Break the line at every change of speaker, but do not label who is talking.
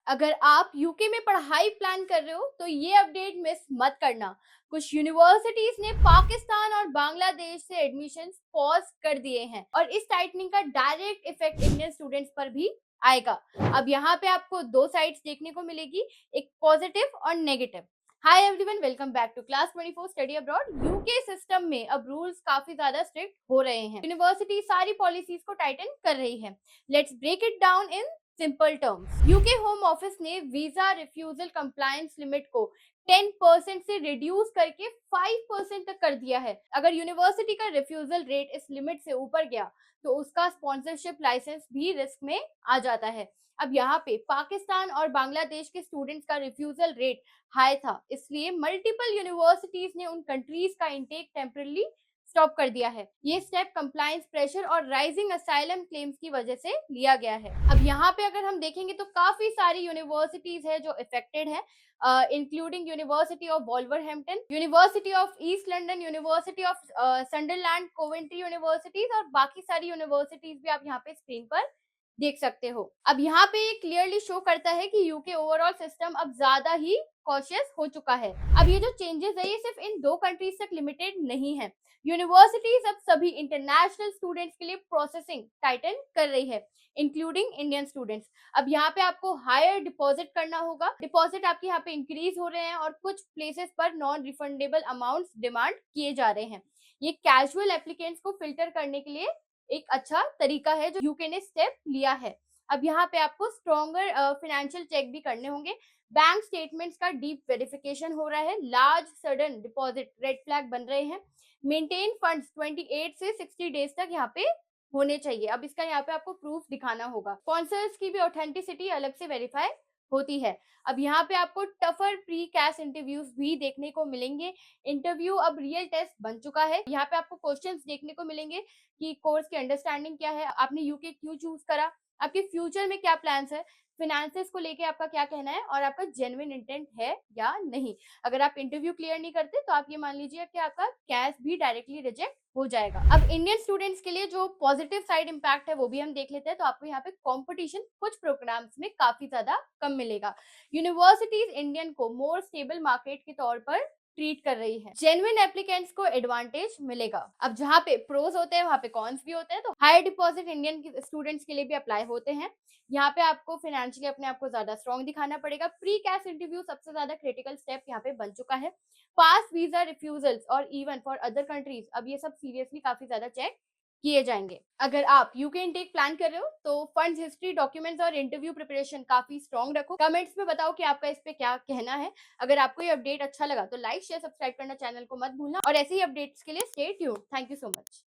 अगर आप यूके में पढ़ाई प्लान कर रहे हो तो ये अपडेट मिस मत करना। कुछ यूनिवर्सिटीज ने पाकिस्तान और बांग्लादेश से एडमिशन पॉज कर दिए हैं और इस टाइटनिंग का डायरेक्ट इफेक्ट इंडियन स्टूडेंट्स पर भी आएगा। अब यहाँ पे आपको दो साइड्स देखने को मिलेगी, एक पॉजिटिव और नेगेटिव। Hi everyone, welcome back to class 24 study abroad. UK system में अब रूल्स काफी ज्यादा स्ट्रिक्ट हो रहे हैं। यूनिवर्सिटी सारी पॉलिसीज को टाइटन कर रही है। Let's break it down in simple terms. UK home office ने वीजा रिफ्यूजल कंप्लायंस लिमिट को 10% से रिड्यूस करके 5% तक कर दिया है। अगर यूनिवर्सिटी का रिफ्यूजल रेट इस लिमिट से ऊपर गया तो उसका स्पॉन्सरशिप लाइसेंस भी रिस्क में आ जाता है। अब यहाँ पे पाकिस्तान और बांग्लादेश के स्टूडेंट्स का रिफ्यूजल रेट हाई था, इसलिए मल्टीपल यूनिवर्सिटीज ने उन कंट्रीज का इंटेक टेम्परली स्टॉप कर दिया है। ये स्टेप कंप्लायंस प्रेशर और राइजिंग असाइलम क्लेम्स की वजह से लिया गया है। अब यहाँ पे अगर हम देखेंगे तो काफी सारी यूनिवर्सिटीज है जो इफेक्टेड है, including university of Wolverhampton, university of East London, university of Sunderland, Coventry universities और बाकी सारी यूनिवर्सिटीज भी आप यहाँ पे स्क्रीन पर देख सकते हो। अब यहाँ पे क्लियरली शो करता है कि यूके ओवरऑल सिस्टम अब ज्यादा ही कॉशियस हो चुका है। अब ये जो चेंजेस है ये सिर्फ इन दो कंट्रीज तक लिमिटेड नहीं है। यूनिवर्सिटीज अब सभी इंटरनेशनल स्टूडेंट्स के लिए प्रोसेसिंग टाइटन कर रही है, इंक्लूडिंग इंडियन स्टूडेंट्स। अब यहाँ पे आपको हायर डिपॉजिट करना होगा। डिपॉजिट आपके यहाँ पे इंक्रीज हो रहे हैं और कुछ प्लेसेस पर नॉन रिफंडेबल अमाउंट्स डिमांड किए जा रहे हैं। ये कैजुअल एप्लीकेंट्स को फिल्टर करने के लिए एक अच्छा तरीका है जो यूके ने स्टेप लिया है। अब यहाँ पे आपको स्ट्रॉन्गर फाइनेंशियल चेक भी करने होंगे। बैंक स्टेटमेंट्स का डीप वेरिफिकेशन हो रहा है। Large sudden deposit red flag बन रहे हैं। मेंटेन फंड्स 28 से 60 डेज तक यहाँ पे होने चाहिए। अब इसका यहाँ पे आपको प्रूफ दिखाना होगा। स्पॉन्सर्स की भी ऑथेंटिसिटी अलग से वेरीफाई होती है। अब यहाँ पे आपको टफर प्री कैश इंटरव्यूज भी देखने को मिलेंगे। इंटरव्यू अब रियल टेस्ट बन चुका है। यहाँ पे आपको क्वेश्चंस देखने को मिलेंगे कि कोर्स की अंडरस्टैंडिंग क्या है, आपने यूके क्यों चूज करा, आपके फ्यूचर में क्या प्लान्स है, फिनेंसेस को लेके आपका क्या कहना है और आपका जेन्युइन इंटेंट है या नहीं। अगर आप इंटरव्यू क्लियर नहीं करते तो आप ये मान लीजिए कि आपका कैश भी डायरेक्टली रिजेक्ट हो जाएगा। अब इंडियन स्टूडेंट्स के लिए जो पॉजिटिव साइड इंपैक्ट है वो भी हम देख लेते हैं। तो आपको यहाँ पे कंपटीशन कुछ प्रोग्राम्स में काफी ज्यादा कम मिलेगा। यूनिवर्सिटीज इंडियन को मोर स्टेबल मार्केट के तौर पर ट्रीट कर रही है। जेन्युइन एप्लीकेंट्स को एडवांटेज मिलेगा। अब जहाँ पे प्रोज होते हैं वहाँ पे कॉन्स भी होते हैं। तो हायर डिपॉजिट इंडियन स्टूडेंट्स के लिए भी अप्लाई होते हैं। यहाँ पे आपको फाइनेंशियली अपने आप को ज्यादा स्ट्रॉन्ग दिखाना पड़ेगा। प्री कैश इंटरव्यू सबसे ज्यादा क्रिटिकल स्टेप यहाँ पे बन चुका है। पास वीजा रिफ्यूजल्स और इवन फॉर अदर कंट्रीज अब ये सब सीरियसली काफी ज्यादा चेक किए जाएंगे। अगर आप यूके इनटेक प्लान कर रहे हो तो फंड्स हिस्ट्री, डॉक्यूमेंट्स और इंटरव्यू प्रिपरेशन काफी स्ट्रॉन्ग रखो। कमेंट्स में बताओ कि आपका इस पे क्या कहना है। अगर आपको ये अपडेट अच्छा लगा तो लाइक शेयर सब्सक्राइब करना चैनल को मत भूलना और ऐसे ही अपडेट्स के लिए stay tuned. Thank you so much.